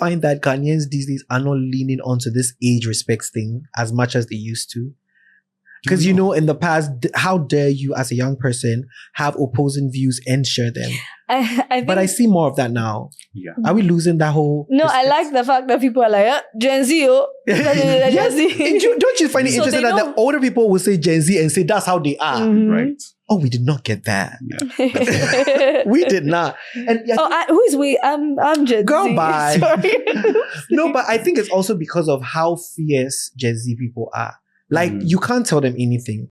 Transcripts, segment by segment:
find that Ghanaians these days are not leaning onto this age respect thing as much as they used to? Because, you know, in the past, how dare you as a young person have opposing views and share them? But I see more of that now. Yeah. Are we losing that whole... No, respect? I like the fact that people are like, Gen Z, oh. Gen Z. Don't you find it interesting that the older people will say Gen Z and say that's how they are? Mm-hmm. Right. Oh, we did not get that. Yeah. We did not. And who is we? I'm Gen Girl, Z. bye. Sorry. No, but I think it's also because of how fierce Gen Z people are. Like, you can't tell them anything.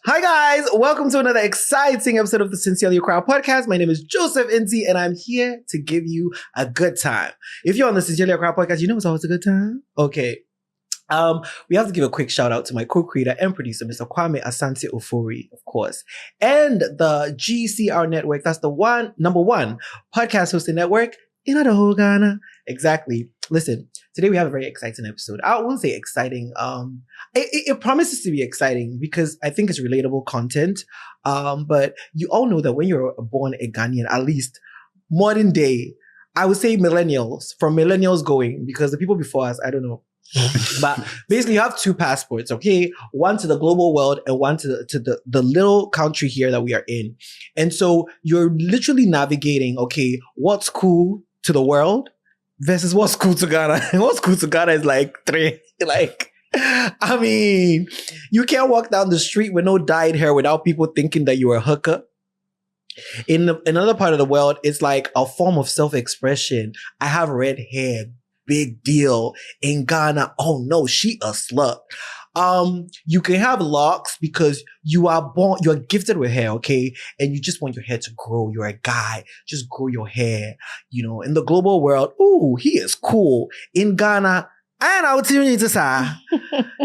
Hi guys, welcome to another exciting episode of the Sincerely Accra podcast. My name is Joseph Inti and I'm here to give you a good time. If you're on the Sincerely Accra podcast, you know it's always a good time. Okay. We have to give a quick shout out to my co-creator and producer, Mr. Kwame Asante Ofori, of course, and the GCR network. That's the number one podcast hosting network in the whole Ghana. Exactly. Listen, today we have a very exciting episode. I won't say exciting. It promises to be exciting because I think it's relatable content. But you all know that when you're born a Ghanaian, at least modern day, I would say millennials, from millennials going, because the people before us, I don't know. But basically you have two passports, okay? One to the global world and one to the little country here that we are in. And so you're literally navigating, okay, what's cool to the world versus what's cool to Ghana. And what's cool to Ghana is like three. Like, I mean, you can't walk down the street with no dyed hair without people thinking that you're a hooker. In another part of the world, it's like a form of self-expression. I have red hair. Big deal. In Ghana, oh no, she a slut. You can have locks because you are gifted with hair, okay? And you just want your hair to grow. You're a guy. Just grow your hair. You know, in the global world, ooh, he is cool. In Ghana, and I would tune to say,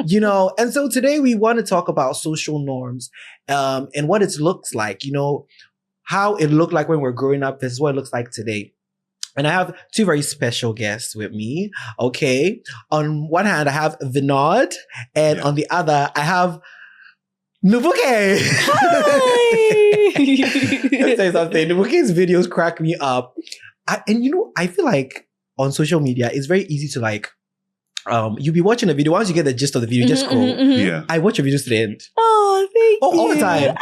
you know, and so today we want to talk about social norms, and what it looks like, you know, how it looked like when we're growing up versus what it looks like today. And I have two very special guests with me, okay? On one hand, I have Vinod, and on the other, I have Nubuke. Hi! Let me say something. Nubuke's videos crack me up. And you know, I feel like on social media, it's very easy to like, you'll be watching a video. Once you get the gist of the video, just scroll. Yeah. I watch your videos to the end. Oh, thank you. All the time.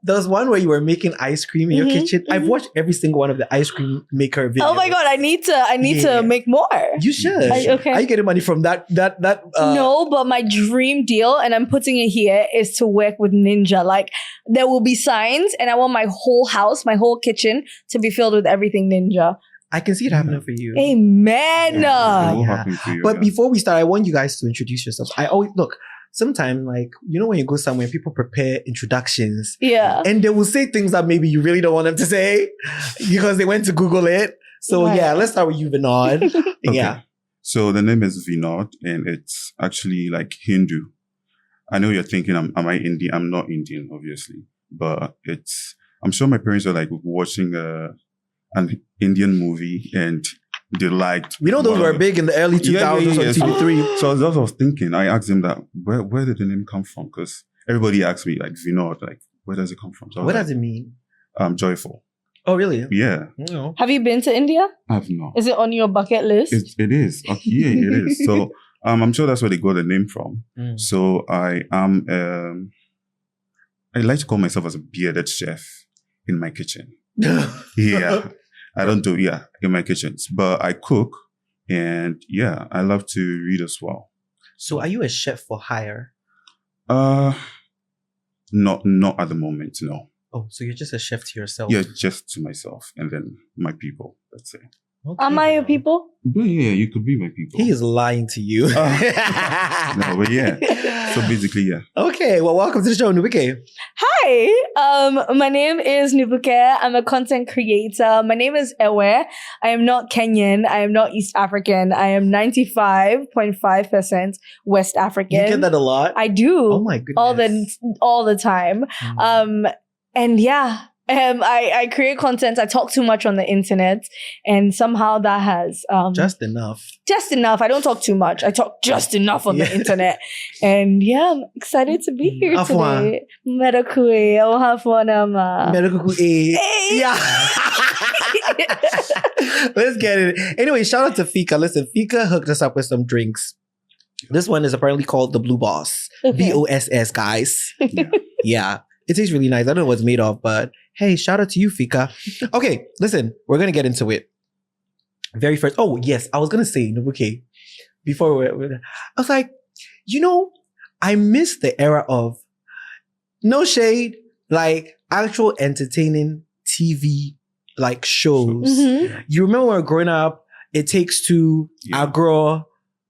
There was one where you were making ice cream in your kitchen. I've watched every single one of the ice cream maker videos. Oh my God, I need to make more. You should. Okay. Are you getting money from that? No, but my dream deal, and I'm putting it here, is to work with Ninja. Like, there will be signs, and I want my whole house, my whole kitchen to be filled with everything Ninja. I can see it happening for you. Amen. It will happen for you. But before we start, I want you guys to introduce yourselves. I always look. Sometimes, like, you know, when you go somewhere, people prepare introductions. Yeah. And they will say things that maybe you really don't want them to say because they went to Google it. So, yeah, let's start with you, Vinod. Okay. Yeah. So the name is Vinod, and it's actually like Hindu. I know you're thinking, am I Indian? I'm not Indian, obviously. But I'm sure my parents are like watching an Indian movie and they liked. We know those were big in the early 2000s on TV3. So as I was thinking, I asked him that, where did the name come from? Because everybody asks me, like, Vinod, like, where does it come from? So what does it mean? Joyful. Oh, really? Yeah. No. Have you been to India? I have not. Is it on your bucket list? It is. Okay, yeah, it is. So I'm sure that's where they got the name from. So I am, I like to call myself as a bearded chef in my kitchen. Yeah. I don't do, in my kitchens, but I cook, and I love to read as well. So are you a chef for hire? Not at the moment, no. Oh, so you're just a chef to yourself? Yeah, just to myself, and then my people, let's say. Okay. Am I your people? But yeah, you could be my people. He is lying to you. No, but yeah. So basically, yeah. Okay, well, welcome to the show, Nubuke. Hi, my name is Nubuke. I'm a content creator. My name is Ewe. I am not Kenyan. I am not East African. I am 95.5% West African. You get that a lot? I do. Oh my goodness. All the time. And yeah, I create content. I talk too much on the internet, and somehow that has Just enough. just enough. I don't talk too much. I talk just enough on the internet, and yeah, I'm excited to be here Afwan. today. Medakue, I'll have one. Medical aid. Hey. Yeah. Let's get it. Anyway, shout out to Fika. Listen, Fika hooked us up with some drinks. This one is apparently called the Blue Boss. Okay. BOSS, guys. Yeah. It tastes really nice. I don't know what it's made of, but hey, shout out to you, Fika. Okay, listen, we're going to get into it. Very first. Oh, yes. I was going to say, okay, before I was like, I miss the era of no shade, like actual entertaining TV, like shows. Mhm. You remember when we were growing up, It Takes Two, Accra,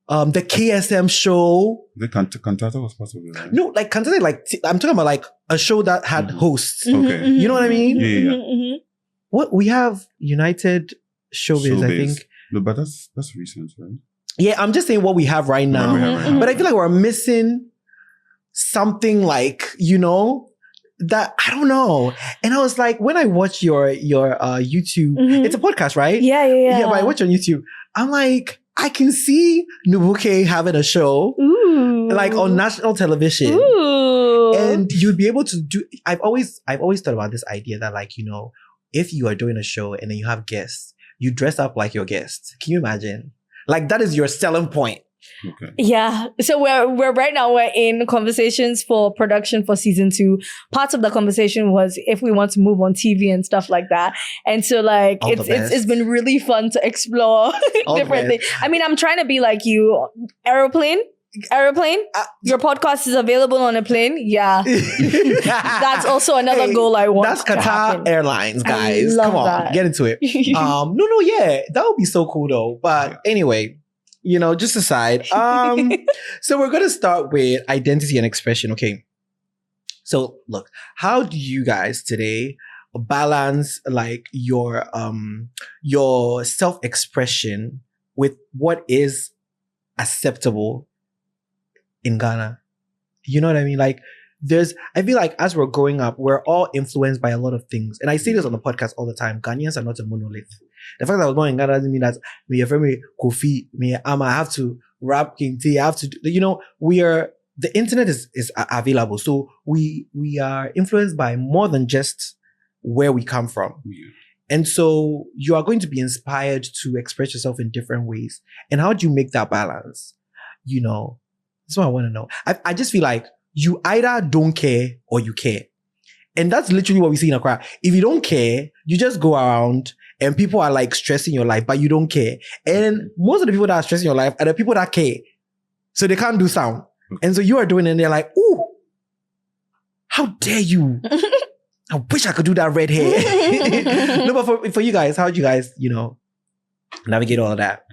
the KSM show. The Cantata was part of it, right? No, like Cantata, like I'm talking about like a show that had hosts. Okay. Mhm, You know what I mean? Yeah. mhm. What we have United Showbiz, I Showbiz. think. No, but that's recent, right? Yeah, I'm just saying what we have right now. What we have right now. But I feel like we're missing something like, that I don't know. And I was like, when I watch your YouTube, Mhm. it's a podcast, right? Yeah. Yeah, but I watch on YouTube. I'm like, I can see Nubuke having a show Ooh. like on national television. Ooh. And you'd be able to do. I've always thought about this idea that, like, if you are doing a show and then you have guests, you dress up like your guests. Can you imagine? Like, that is your selling point. Okay. Yeah. So we're right now we're in conversations for production for season 2. Parts of the conversation was if we want to move on TV and stuff like that. And so like All the best. it's been really fun to explore All the different best. things. I mean, I'm trying to be like you. Aeroplane? Your podcast is available on a plane? Yeah. That's also another Hey, goal I want. That's to Qatar happen. Airlines, guys. love Come on, that. get into it. No, yeah, that would be so cool though. But anyway, just aside. So we're gonna start with identity and expression. Okay. So look, how do you guys today balance like your self-expression with what is acceptable in Ghana? You know what I mean? Like, I feel like as we're growing up, we're all influenced by a lot of things. And I say this on the podcast all the time. Ghanaians are not a monolith. The fact that I was born in Ghana doesn't mean that me, friend, me, Kofi, me, Ama, I have to rap King T, I have to do, the internet is available. So we are influenced by more than just where we come from. Yeah. And so you are going to be inspired to express yourself in different ways. And how do you make that balance? That's what I want to know. I just feel like you either don't care or you care. And that's literally what we see in Accra. If you don't care, you just go around and people are like stressing your life, but you don't care. And most of the people that are stressing your life are the people that care. So they can't do sound. And so you are doing it and they're like, ooh, how dare you? I wish I could do that red hair. No, but for you guys, how do you guys, navigate all of that?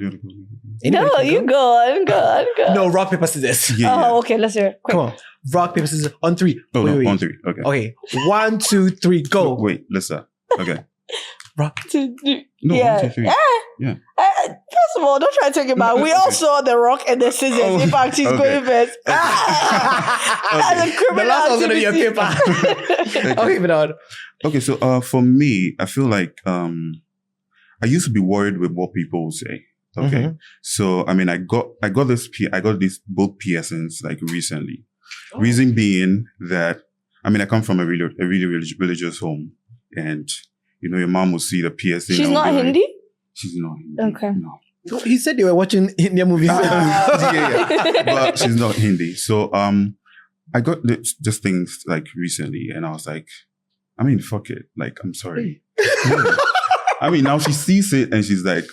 Anybody No, can you go. Go. No, rock, paper, scissors. Yeah. Oh, okay. Let's hear it. Quick. Come on. Rock, paper, scissors on 3. Oh, wait, no, wait. on 3. Okay. Okay. 1, 2, 3, go. No, wait, let's start. Okay. Rock. No, Yeah. 1, 2, 3. Yeah. First of all, don't try to take it back. We all saw the rock and the scissors. Oh, In fact, she's okay. going first. As a The criminal last one's going to be a activity. paper. Okay, Vinod. Okay, so for me, I feel like I used to be worried with what people will say. Okay. Mhm. So I mean I got these both piercings like recently. Reason being that I come from a really religious home, and your mom will see the piercing. She's and not be like, Hindi? She's not Hindi. Okay. No. He said they were watching Indian movies. Yeah. But she's not Hindi. So I got this things like recently, and I was like, fuck it. Like, I'm sorry. Now she sees it and she's like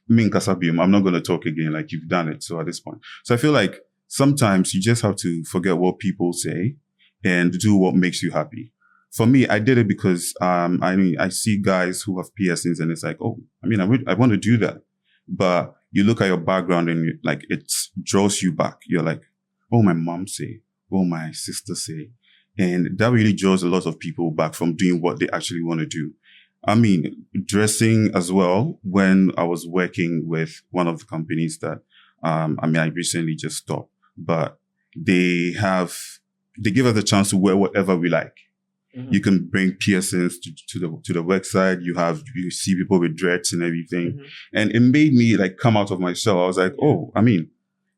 me and Kasabium, I'm not going to talk again. Like, you've done it. So at this point. So I feel like sometimes you just have to forget what people say and do what makes you happy. For me, I did it because, I see guys who have piercings and it's like, oh, I want to do that. But you look at your background and it draws you back. You're like, oh, my mom say, oh, my sister say. And that really draws a lot of people back from doing what they actually want to do. Dressing as well, when I was working with one of the companies that, I recently just stopped, but they give us the chance to wear whatever we like. You can bring piercings to the worksite. You see people with dreads and everything. And it made me like come out of my shell. I was like, oh, I mean,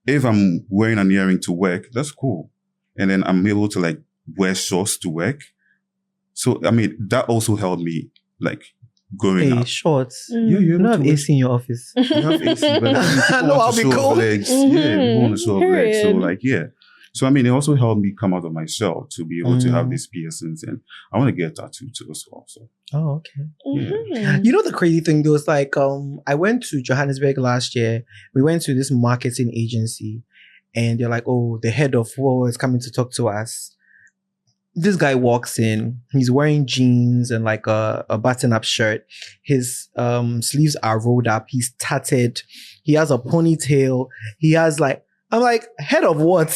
if I'm wearing an earring to work, that's cool. And then I'm able to like wear shorts to work. So, I mean, that also helped me like growing up. Shorts. Yeah, You don't have AC in your office. You have AC, but I know I'll be cold. Legs. Yeah, people want to show off legs. So like, yeah. So I mean, it also helped me come out of my shell to be able to have these piercings, and I want to get a tattoo too as well. So. Oh, okay. Yeah. You know the crazy thing though is like, I went to Johannesburg last year. We went to this marketing agency, and they're like, "Oh, the head of war is coming to talk to us." This guy walks in. He's wearing jeans and like a button-up shirt. His sleeves are rolled up. He's tatted. He has a ponytail. He has like. I'm like, head of what?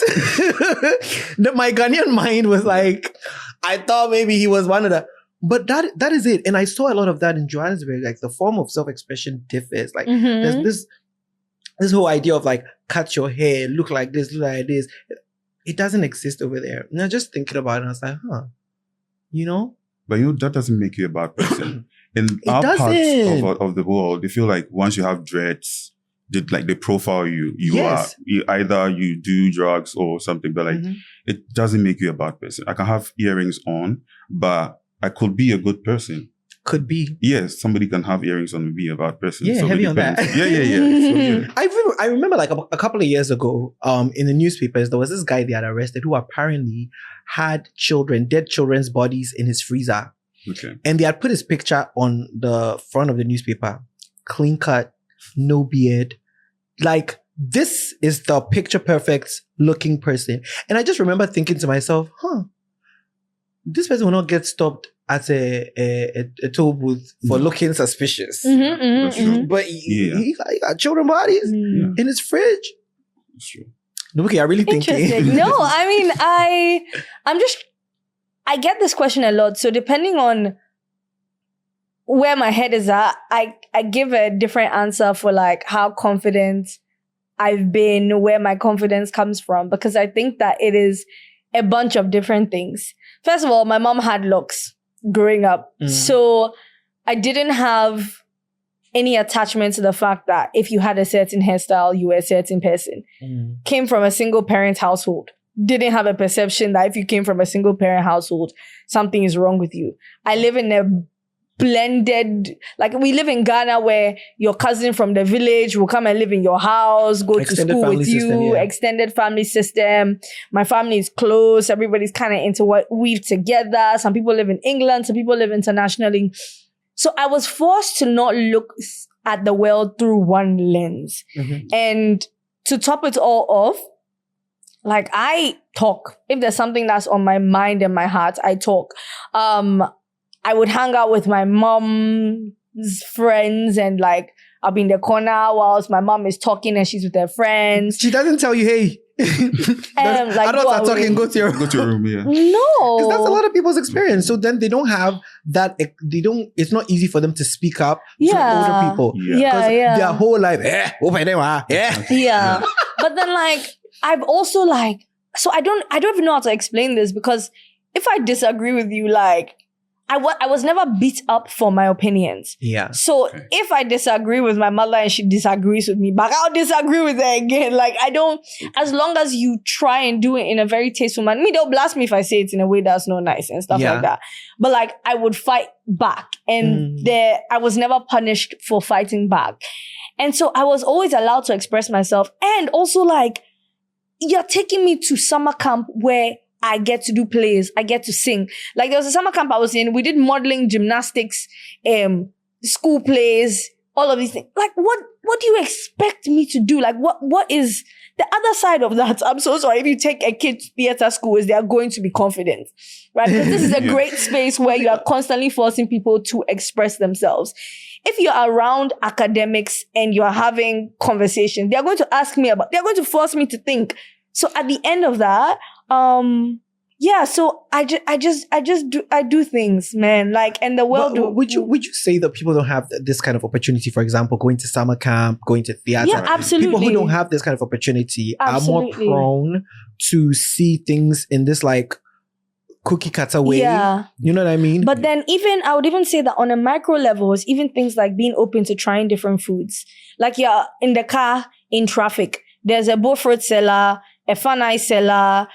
My Ghanaian mind was like, I thought maybe he was one of the, but that is it. And I saw a lot of that in Johannesburg. Like the form of self-expression differs. Like there's this whole idea of like, cut your hair, look like this, look like this. It doesn't exist over there. And I was just thinking about it. And I was like, you know? But you know, that doesn't make you a bad person. In our parts of the world, they feel like once you have dreads, they profile you. Either you do drugs or something, but like it doesn't make you a bad person. I can have earrings on, but I could be a good person. Could be. Yes, somebody can have earrings on and be a bad person. Yeah, so heavy on that. Yeah. I remember like a couple of years ago, in the newspapers, there was this guy they had arrested who apparently had dead children's bodies in his freezer. Okay. And they had put his picture on the front of the newspaper. Clean cut, no beard. Like, this is the picture perfect looking person. And I just remember thinking to myself, this person will not get stopped at a toll booth for looking suspicious. But he got children bodies in his fridge. That's true. Okay, I really think. No, I mean, I get this question a lot. So depending on where my head is at, I give a different answer for like how confident I've been, where my confidence comes from, because I think that it is a bunch of different things. First of all, my mom had looks growing up. So I didn't have any attachment to the fact that if you had a certain hairstyle, you were a certain person. Came from a single parent household. Didn't have a perception that if you came from a single parent household, something is wrong with you. I live in a blended, like we live in Ghana where your cousin from the village will come and live in your house, go to school with you, extended family system. My family is close. Everybody's kind of interweaved together. Some people live in England. Some people live internationally. So I was forced to not look at the world through one lens. And to top it all off, like I talk. If there's something that's on my mind and my heart, I talk. I would hang out with my mom's friends and like I'll be in the corner whilst my mom is talking and she's with her friends. She doesn't tell you, hey. Like, adults are talking, go to your room. Yeah. No. Because that's a lot of people's experience. So then they don't have that, it's not easy for them to speak up to older people. Yeah. Their whole life, But then like, I've also like, so I don't even know how to explain this, because if I disagree with you, like, I was never beat up for my opinions. Yeah. So if I disagree with my mother and she disagrees with me, but I'll disagree with her again. Like as long as you try and do it in a very tasteful manner. They'll blast me if I say it in a way that's not nice and stuff like that. But like I would fight back, and I was never punished for fighting back. And so I was always allowed to express myself. And also like, you're taking me to summer camp where I get to do plays. I get to sing. Like there was a summer camp I was in. We did modeling, gymnastics, school plays, all of these things. Like what do you expect me to do? Like what is the other side of that? I'm so sorry. If you take a kid to theater school, is they are going to be confident, right? Because this is a great space where you are constantly forcing people to express themselves. If you're around academics and you're having conversations, they're going to force me to think. So at the end of that, so I do things, man. Like, and the world. Would you say that people don't have this kind of opportunity? For example, going to summer camp, going to theater. Yeah, absolutely. People who don't have this kind of opportunity are more prone to see things in this like cookie cutter way. Yeah. You know what I mean? But then I would even say that on a micro levels, even things like being open to trying different foods. Like you're in the car, in traffic, there's a fruit seller, a Fanai seller,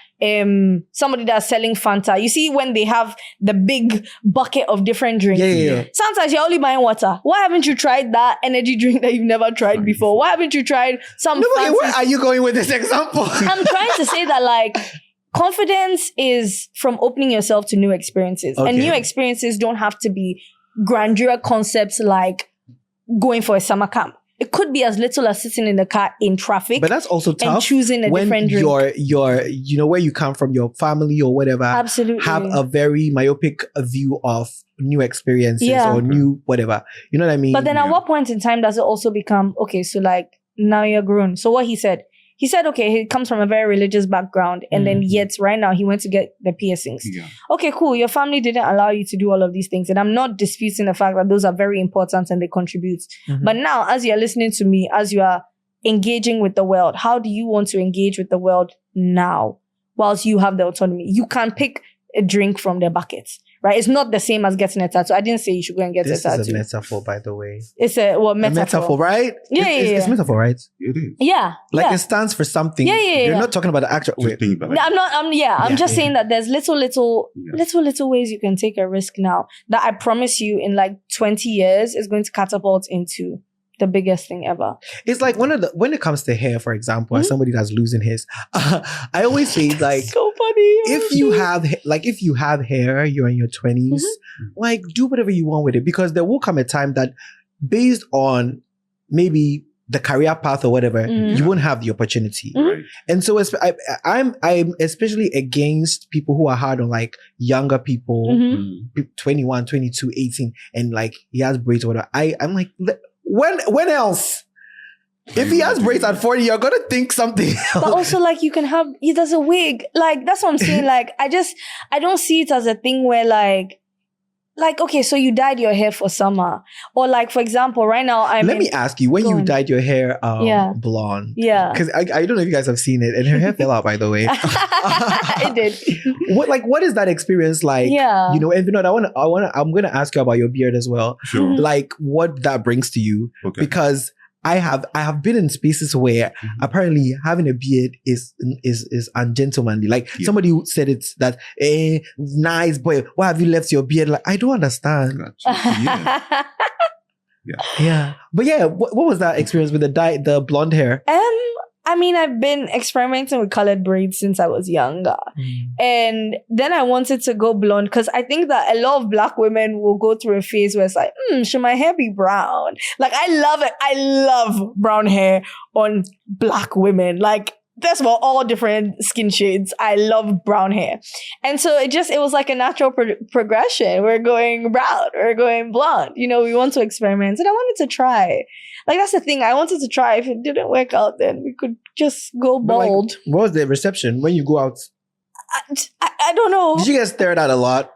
somebody that's selling Fanta. You see when they have the big bucket of different drinks. Yeah. Sometimes you're only buying water. Why haven't you tried that energy drink that you've never tried before? Why haven't you tried some fancy... Where are you going with this example? I'm trying to say that like confidence is from opening yourself to new experiences. Okay. And new experiences don't have to be grandeur concepts like going for a summer camp. It could be as little as sitting in the car in traffic. But that's also tough. And choosing a different drink. Your you know, where you come from, your family or whatever. Absolutely. Have a very myopic view of new experiences or new whatever. You know what I mean? But then at what point in time does it also become, okay, so like now you're grown. So what he said, okay, he comes from a very religious background and then yet right now he went to get the piercings. Yeah. Okay, cool. Your family didn't allow you to do all of these things. And I'm not disputing the fact that those are very important and they contribute. But now as you're listening to me, as you are engaging with the world, how do you want to engage with the world now whilst you have the autonomy? You can pick a drink from their buckets, right? It's not the same as getting a tattoo. I didn't say you should go and get a tattoo. This is a metaphor, by the way. It's a metaphor. A metaphor, right? Yeah, it's metaphor, right? It is. Yeah. Like it stands for something. Yeah. You're not talking about the actual... Just think about it. I'm just saying that there's little ways you can take a risk now that I promise you in like 20 years is going to catapult into the biggest thing ever. It's like when it comes to hair, for example, as somebody that's losing his, I always say like, so funny. if you have hair, you're in your 20s, like do whatever you want with it, because there will come a time that based on maybe the career path or whatever, you won't have the opportunity. Right. And so I'm especially against people who are hard on like younger people, 21, 22, 18, and like he has braids or whatever. I'm like, when else? If he has braids at 40, you're gonna think something else. But also, like, you can have, there's a wig. Like, that's what I'm saying. Like, I don't see it as a thing where like, okay, so you dyed your hair for summer. Or like, for example, right now, Let me ask you, when you dyed your hair blonde. Yeah. Because I don't know if you guys have seen it, and her hair fell out, by the way. It did. What is that experience like? Yeah. You know, and Vinod, I'm gonna ask you about your beard as well. Sure. Like what that brings to you. Okay. Because I have been in spaces where apparently having a beard is ungentlemanly. Like somebody who said it's that, nice boy, why have you left your beard? Like, I don't understand. Gotcha. Yeah. But yeah, what was that experience with the blonde hair? I mean, I've been experimenting with colored braids since I was younger. And then I wanted to go blonde because I think that a lot of Black women will go through a phase where it's like, should my hair be brown? Like, I love it. I love brown hair on Black women. Like, that's for all different skin shades. I love brown hair. And so it was like a natural progression. We're going brown. We're going blonde. You know, we want to experiment. And I wanted to try. Like, that's the thing. I wanted to try. If it didn't work out, then we could just go bald. Like, what was the reception when you go out? I don't know. Did you get stared at a lot?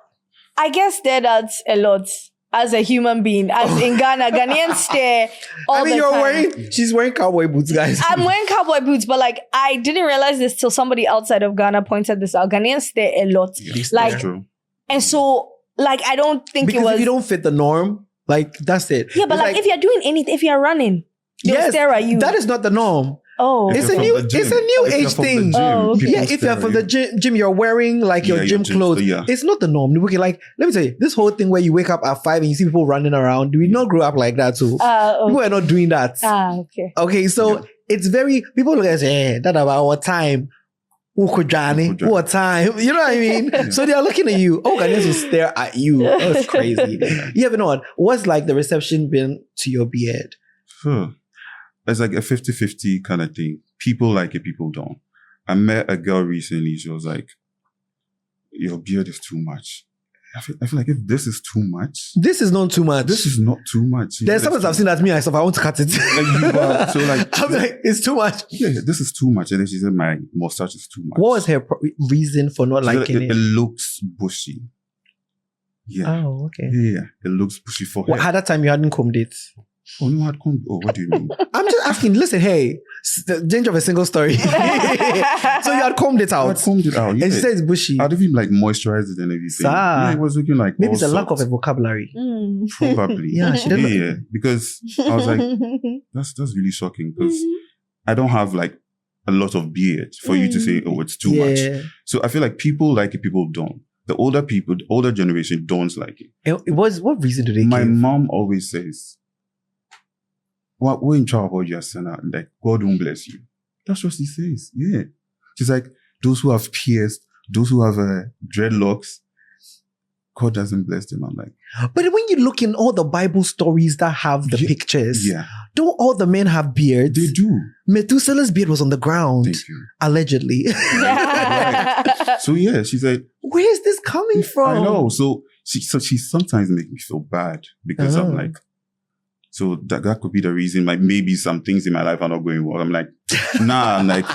I get stared at a lot as a human being. As in Ghana, Ghanaians stare all the time. She's wearing cowboy boots, guys. I'm wearing cowboy boots, but like, I didn't realize this till somebody outside of Ghana pointed this out. Ghanaians stare a lot. Yeah, like, that's true. And so, like, I don't think because it was... if you don't fit the norm, like, that's it. Yeah, but like if you're doing anything, if you're running, they'll stare at you. That is not the norm. Oh, it's a new age thing. If you're from the gym, you're wearing like your gym clothes. It's not the norm. Okay, like let me tell you, this whole thing where you wake up at 5 and you see people running around. We not grow up like that, so people are not doing that. Okay. Okay, so it's very people look and say, that about our time. What time? You know what I mean? So they are looking at you. Oh, Ghanaians will stare at you. That's crazy. Yeah, Vinod, what's like the reception been to your beard? It's like a 50-50 kind of thing. People like it, people don't. I met a girl recently. She was like, your beard is too much. I feel like if this is too much. This is not too much. This is not too much. There's sometimes I've seen that me myself. I want to cut it. So like, I'm like, it's too much. Yeah, this is too much. And then she said my mustache is too much. What was her reason for not liking it? It looks bushy. Yeah. Oh, okay. Yeah, it looks bushy for her. At that time you hadn't combed it? Oh, no, I'd come. Oh, what do you mean? I'm just asking. Listen, hey, the danger of a single story. So you had combed it out. I'd combed it out. Yeah. And she said it's bushy. I'd even like moisturized it and everything. Sir. Yeah, it was looking like Maybe all it's a lack of sorts. a vocabulary. Probably. Yeah, she didn't. Yeah, because I was like, that's really shocking because I don't have like a lot of beard for you to say, oh, it's too much. So I feel like people like it, people don't. The older generation don't like it. What reason do they My give? mom always says, "What we're in trouble about your son, like God won't bless you." That's what she says. Yeah, she's like, those who have pierced, those who have dreadlocks, God doesn't bless them. I'm like, but when you look in all the Bible stories that have the pictures, yeah, don't all the men have beards? they do. Methuselah's beard was on the ground, Thank you. allegedly. So yeah, she's like, Where is this coming from? I know. So she sometimes makes me feel bad because I'm like, so that could be the reason. Like maybe some things in my life are not going well. I'm like, nah, like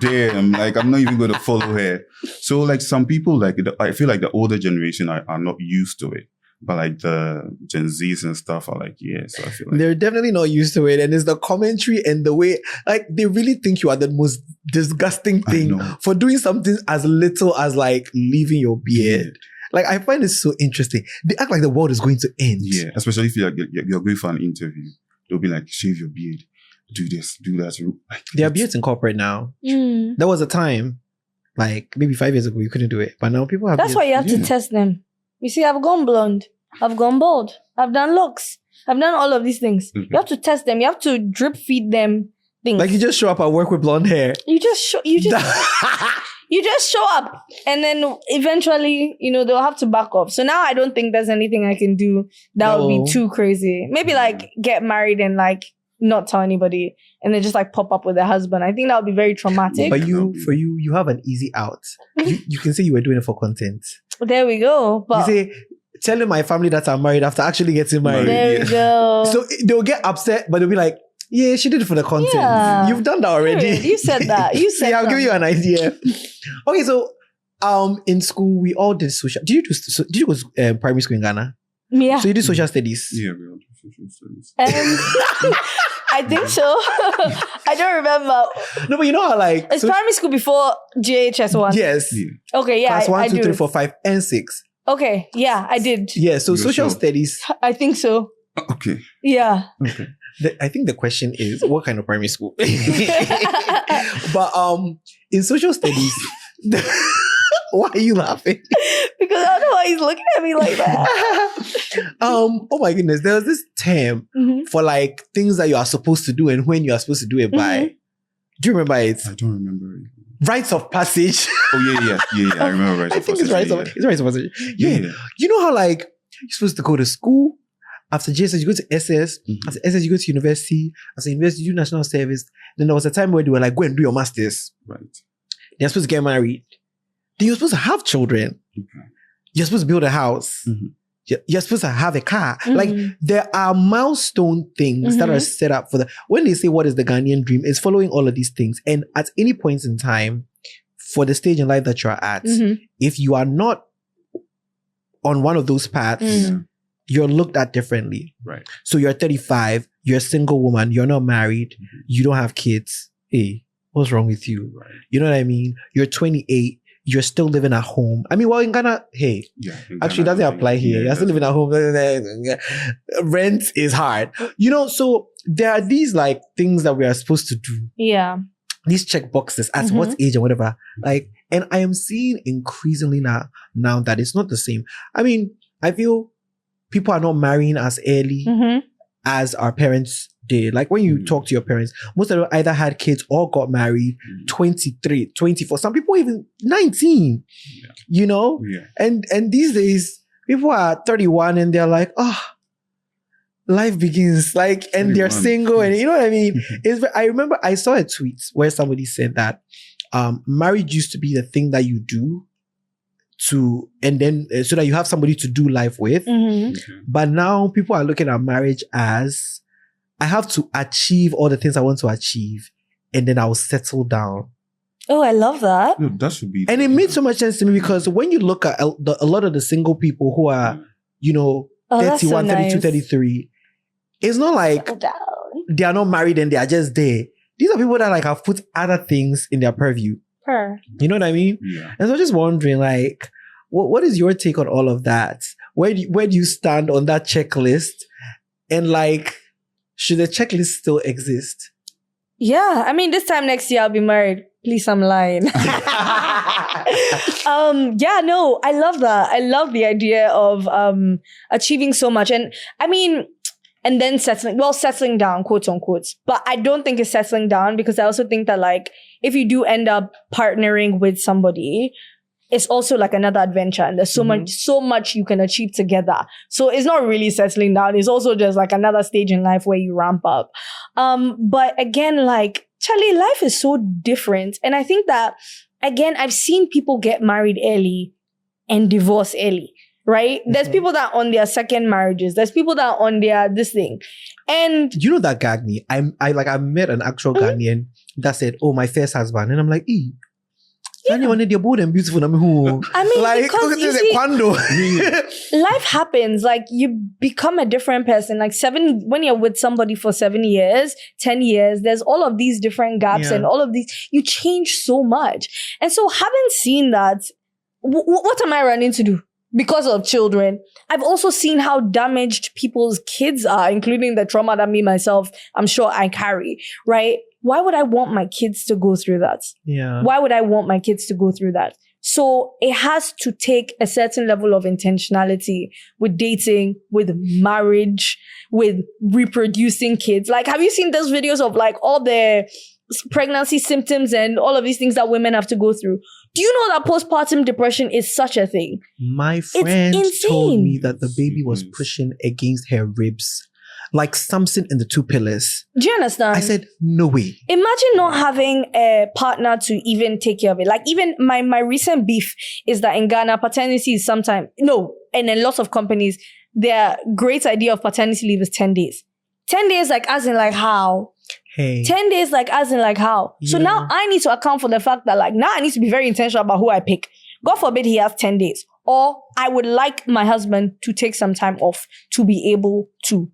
damn, like I'm not even going to follow her. So like some people, like I feel like the older generation are not used to it. But like the Gen Zs and stuff are like, yeah. So I feel like they're definitely not used to it. And it's the commentary and the way, like, they really think you are the most disgusting thing for doing something as little as like leaving your beard. Like, I find it so interesting. They act like the world is going to end. Yeah, especially if you're going for an interview. They'll be like, shave your beard, do this, do that. Like, There are beards in corporate now. There was a time, like maybe 5 years ago, you couldn't do it. But now people have That's beards. why you have to test them. You see, I've gone blonde. I've gone bald. I've done locks. I've done all of these things. You have to test them. You have to drip feed them things. Like you just show up at work with blonde hair. You just show up, and then eventually, they'll have to back off. So now I don't think there's anything I can do that would be too crazy. Maybe like get married and like not tell anybody, and then just like pop up with a husband. I think that would be very traumatic. But you have an easy out. You can say you were doing it for content. There we go. But you say, telling my family that I'm married after actually getting married. there we go. So they'll get upset, but they'll be like, yeah, she did it for the content. Yeah. You've done that already. You said that. You said I'll that. give you an idea. Okay, so in school, we all did social. Did you go to primary school in Ghana? Yeah. So you did social studies? yeah, we all do social studies. I think so. I don't remember. No, but you know how like... It's primary school before JHS 1. Yes. Yeah. Okay, yeah, Class 1, I 2, do. 3, 4, 5, and 6. Okay, yeah, I did. Yeah, so You're social sure? studies... I think so. Okay. Yeah. Okay. I think the question is, what kind of primary school? But in social studies... Why are you laughing? Because I don't know why he's looking at me like that. Oh my goodness, there was this term for like things that you are supposed to do and when you are supposed to do it by. Do you remember it? I don't remember it. Rites of passage. Oh yeah. I remember rites I of think it's passage. rites of passage. Yeah. You know how like you're supposed to go to school, after JSS you go to SS, after SS you go to university, after university you do national service. Then there was a time where they were like, go and do your masters. Right. They're supposed to get married. Then you're supposed to have children. Okay. You're supposed to build a house. You're supposed to have a car. Like there are milestone things that are set up for when they say what is the Ghanaian dream, it's following all of these things. And at any point in time, for the stage in life that you're at, if you are not on one of those paths, you're looked at differently. Right. So you're 35, you're a single woman, you're not married, you don't have kids. Hey, what's wrong with you? Right. You know what I mean? You're 28. You're still living at home. I mean, well, in Ghana, hey, actually, doesn't apply here. You're still living at home. Rent is hard. So there are these like things that we are supposed to do. Yeah. These check boxes at what age and whatever. Like, and I am seeing increasingly now that it's not the same. I mean, I feel people are not marrying as early as our parents did. Like when you talk to your parents, most of them either had kids or got married 23, 24, some people even 19, Yeah. And these days people are 31 and they're like, life begins, like, and 31. They're single and you know what I mean? I remember I saw a tweet where somebody said that marriage used to be the thing that you do and then so that you have somebody to do life with. But now people are looking at marriage as I have to achieve all the things I want to achieve and then I'll settle down. Oh, I love that. No, that should be. And it made so much sense to me because when you look at a lot of the single people who are, 31, 32, 33, it's not like Settle down. they are not married and they are just there. These are people that like have put other things in their purview. You know what I mean? Yeah. And so I'm just wondering, like, what is your take on all of that? Where do you stand on that checklist? And like, should the checklist still exist? Yeah, I mean, this time next year I'll be married. Please, I'm lying. Yeah, no, I love that. I love the idea of achieving so much. And I mean, and then settling down, quote unquote. But I don't think it's settling down, because I also think that like, if you do end up partnering with somebody, it's also like another adventure, and there's so much you can achieve together. So it's not really settling down. It's also just like another stage in life where you ramp up. But again, like, Charlie, life is so different. And I think that, again, I've seen people get married early and divorce early, right? There's people that are on their second marriages. There's people that are on their this thing. And you know that gagged me. I met an actual Ghanaian that said, "Oh, my first husband," and I'm like, "E." Yeah. Wanted your bold and beautiful. I mean, like, because you see, life happens. Like, you become a different person. Like, when you're with somebody for 7 years, 10 years, there's all of these different gaps and all of these. You change so much. And so, having seen that, what am I running to do? Because of children, I've also seen how damaged people's kids are, including the trauma that me myself, I'm sure I carry, right? Why would I want my kids to go through that? Yeah. Why would I want my kids to go through that? So it has to take a certain level of intentionality with dating, with marriage, with reproducing kids. Like, have you seen those videos of like all the pregnancy symptoms and all of these things that women have to go through? Do you know that postpartum depression is such a thing? My friend told me that the baby was pushing against her ribs, like Samson and the two pillars. Do you understand? I said, no way. Imagine not having a partner to even take care of it. Like, even my recent beef is that in Ghana, paternity is and in lots of companies, their great idea of paternity leave is 10 days. 10 days, like, as in, like, how? Hey. 10 days, like, as in, like, how? So now I need to account for the fact that, like, now I need to be very intentional about who I pick. God forbid he has 10 days. Or I would like my husband to take some time off to be able to,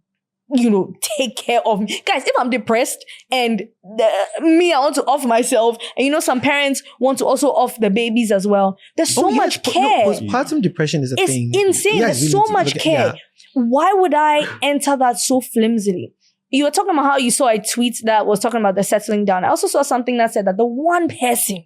take care of me. Guys, if I'm depressed and I want to off myself, and some parents want to also off the babies as well. There's so much care. Postpartum depression is a thing. It's insane. There's so much care. Why would I enter that so flimsily? You were talking about how you saw a tweet that was talking about the settling down. I also saw something that said that the one person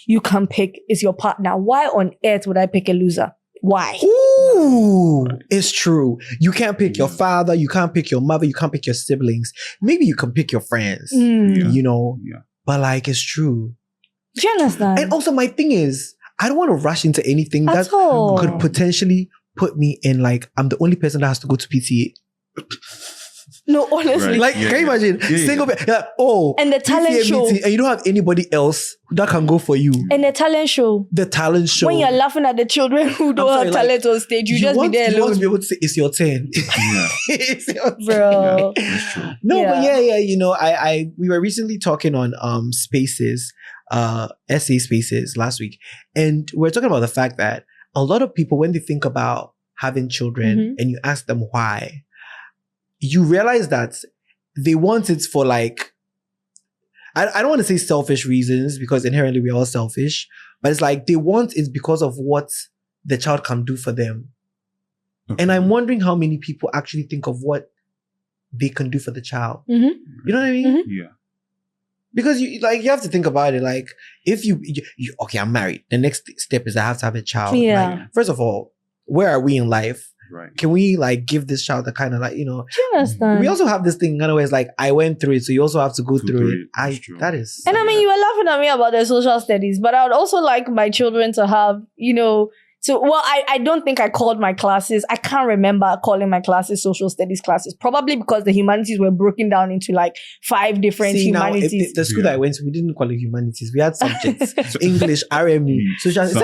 you can pick is your partner. Why on earth would I pick a loser? Why? Ooh, it's true. You can't pick your father. You can't pick your mother. You can't pick your siblings. Maybe you can pick your friends, but like, it's true. Do you understand? And also, my thing is, I don't want to rush into anything that could potentially put me in, like, I'm the only person that has to go to PTA. No, honestly. Right. Like, can you imagine? Single and the talent show. Meeting, and you don't have anybody else that can go for you. And the talent show. When you're laughing at the children who don't have talent on stage, you just be there alone. You want to be able to say, it's your turn. It's your turn. Bro. But we were recently talking on Spaces, essay Spaces last week. And we're talking about the fact that a lot of people, when they think about having children and you ask them why, you realize that they want it for, like, I don't want to say selfish reasons, because inherently we're all selfish, but it's like they want it because of what the child can do for them. And I'm wondering how many people actually think of what they can do for the child. You know what I mean? Yeah. Because you have to think about it. Like, if you okay, I'm married. The next step is I have to have a child. Yeah. Like, first of all, where are we in life? Right. Can we, like, give this child the kind of, like, Do you understand? we also have this thing, where it's like, I went through it, so you also have to go through it. That is. And I mean, you were laughing at me about the social studies, but I would also like my children to have, I don't think I called my classes. I can't remember calling my classes social studies classes, probably because the humanities were broken down into like 5 different humanities. Now, the school that I went to, we didn't call it humanities. We had subjects: English, RME, social. So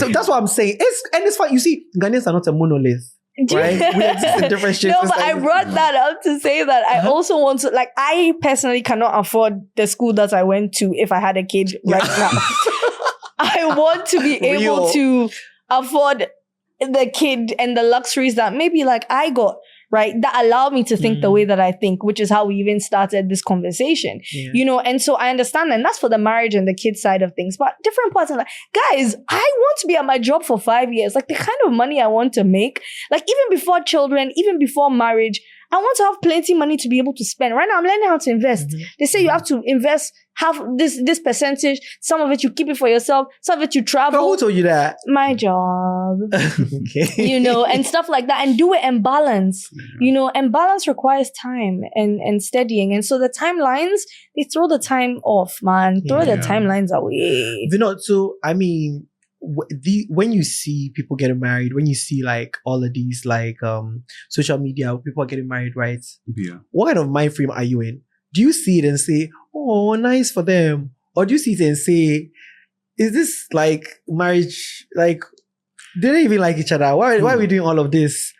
that's what I'm saying. It's fine. You see, Ghanaians are not a monolith. Right? We exist in different shapes. No, but I brought that up to say that I also want to, like, I personally cannot afford the school that I went to if I had a kid right now. I want to be able to afford the kid and the luxuries that maybe, like, I got. right? That allowed me to think the way that I think, which is how we even started this conversation, you know? And so I understand, and that's for the marriage and the kids side of things, but different parts of like, guys, I want to be at my job for 5 years. Like the kind of money I want to make, like even before children, even before marriage, I want to have plenty money to be able to spend. Right now, I'm learning how to invest. They say you have to invest half this percentage. Some of it you keep it for yourself. Some of it you travel. But who told you that? My job. Okay. You know, and stuff like that. And do it in balance. You know, and balance requires time and steadying. And so the timelines, they throw the time off, man. Throw the timelines away. Vinod, so I mean, when you see people getting married, when you see like all of these like social media, people are getting married, right? Yeah. What kind of mind frame are you in? Do you see it and say, "Oh, nice for them," or do you see it and say, "Is this like marriage? Like, they don't even like each other. Why are we doing all of this?"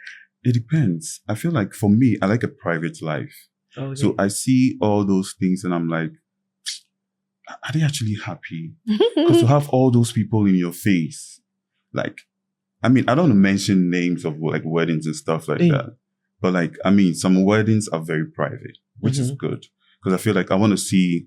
It depends. I feel like for me, I like a private life. Okay. So I see all those things and I'm like, are they actually happy? Because to have all those people in your face, like, I mean, I don't want to mention names of like weddings and stuff like that. But like, I mean, some weddings are very private, which is good. Because I feel like I want to see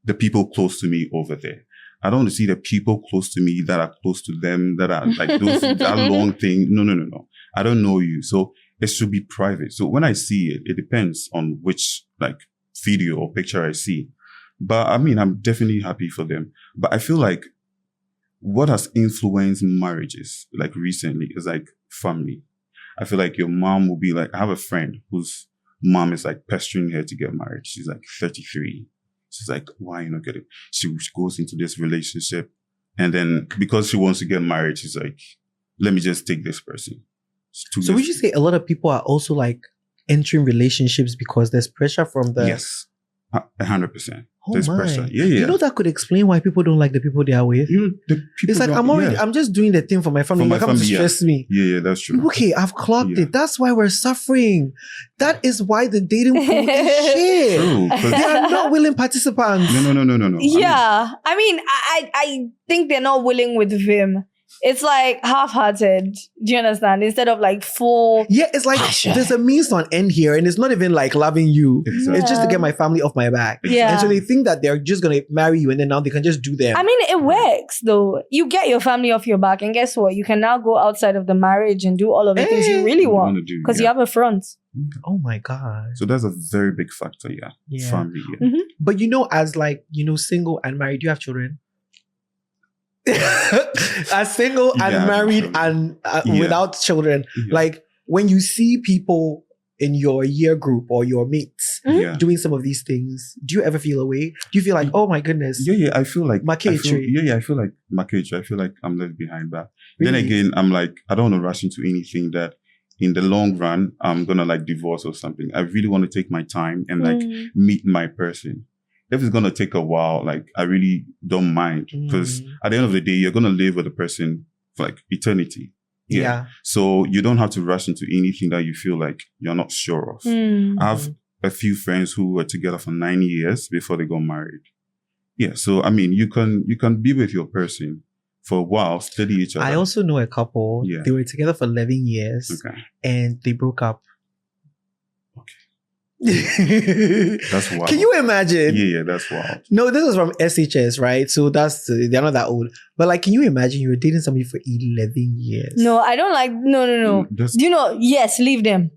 the people close to me over there. I don't want to see the people close to me that are close to them, that are like those, that long thing. No. I don't know you. So it should be private. So when I see it, it depends on which like video or picture I see. But I mean, I'm definitely happy for them. But I feel like what has influenced marriages like recently is like family. I feel like your mom will be like, I have a friend whose mom is like pestering her to get married. She's like 33. She's like, why are you not getting? She goes into this relationship. And then because she wants to get married, she's like, let me just take this person. So would you say a lot of people are also like entering relationships because there's pressure from the... Yes, 100%. Oh There's my. pressure. Yeah. You know, that could explain why people don't like the people they are with. You know, the people It's like, I'm just doing the thing for my family. For my You come to family, stress me. Yeah, that's true. Okay, I've clocked it. That's why we're suffering. That is why the dating pool is shit. True. They are not willing participants. No. Yeah. I mean, I think they're not willing with Vim. It's like half-hearted. Do you understand? Instead of like full... Yeah, it's like passion. there's a means to an end here, and it's not even like loving you. Exactly. It's just to get my family off my back. Yeah. And so they think that they're just going to marry you, and then now they can just do them. I mean, it works though. You get your family off your back, and guess what? You can now go outside of the marriage and do all of the things you really want because you have a front. Oh my God. So that's a very big factor, Yeah. Family, yeah. Mm-hmm. But you know, as like, you know, single and married, do you have children? As single and married and without children, like when you see people in your year group or your mates doing some of these things, do you ever feel away? Do you feel like, oh my goodness? Yeah, I feel like I feel like Makechi. I feel like I'm left behind. But then again, I'm like, I don't want to rush into anything that in the long run, I'm gonna like divorce or something. I really want to take my time and like meet my person. If it's going to take a while, like, I really don't mind. Because at the end of the day, you're going to live with a person for like eternity. Yeah. So you don't have to rush into anything that you feel like you're not sure of. I have a few friends who were together for 9 years before they got married. Yeah. So, I mean, you can be with your person for a while, study each other. I also know a couple. They were together for 11 years. And they broke up. Okay. That's wild. Can you imagine? Yeah, that's wild. No, this is from SHS, right? So they're not that old. But like, can you imagine you were dating somebody for 11 years? No, I don't like, no. Do you know, yes, leave them.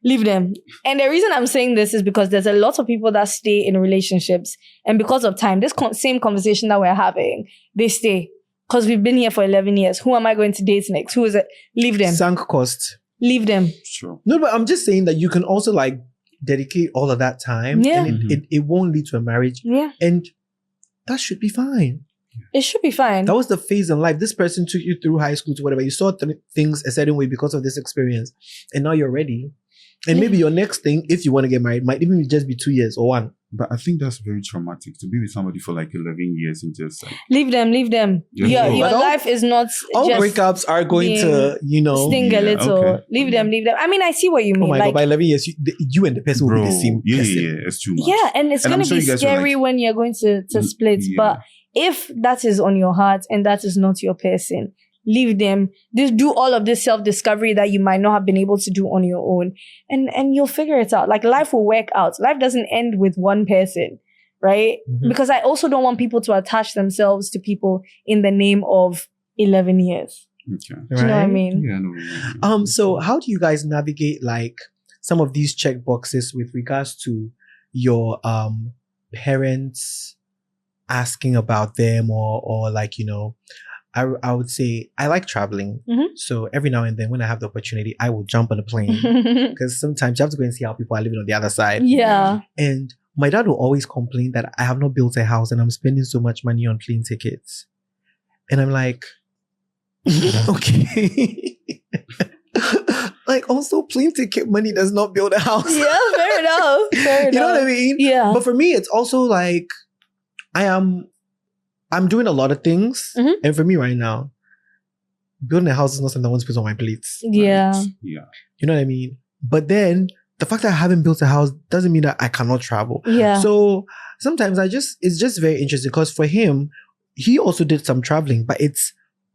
Leave them. And the reason I'm saying this is because there's a lot of people that stay in relationships. And because of time, this same conversation that we're having, they stay. Because we've been here for 11 years. Who am I going to date next? Who is it? Leave them. Sunk cost. Leave them. Sure. No, but I'm just saying that you can also like dedicate all of that time and it won't lead to a marriage. Yeah. And that should be fine. It should be fine. That was the phase in life. This person took you through high school to whatever. You saw things a certain way because of this experience. And now you're ready. And maybe your next thing, if you want to get married, might even just be 2 years or 1. But I think that's very traumatic to be with somebody for like 11 years and just like... Leave them. Yeah. Your life is not all just breakups are going to, you know... sting a little. Okay. Leave them. I mean, I see what you mean. Oh my God, by 11 years, you and the person will be the same person. Yeah, it's too much. Yeah, and it's going to be scary when you're going to split. But if that is on your heart and that is not your person, leave them, just do all of this self-discovery that you might not have been able to do on your own. And you'll figure it out. Like life will work out. Life doesn't end with one person, right? Because I also don't want people to attach themselves to people in the name of 11 years. Okay. Do you know what I mean? Yeah, no. So how do you guys navigate like some of these check boxes with regards to your parents asking about them or like, you know, I would say I like traveling. So every now and then when I have the opportunity, I will jump on a plane because sometimes you have to go and see how people are living on the other side. Yeah. And my dad will always complain that I have not built a house and I'm spending so much money on plane tickets. And I'm like, okay. Like also plane ticket money does not build a house. Yeah, fair enough. Fair enough. You know what I mean? Yeah. But for me, it's also like I'm doing a lot of things. And for me right now, building a house is not something I want to put on my plates. Yeah. Yeah. You know what I mean? But then the fact that I haven't built a house doesn't mean that I cannot travel. Yeah. So sometimes it's just very interesting because for him, he also did some traveling, but it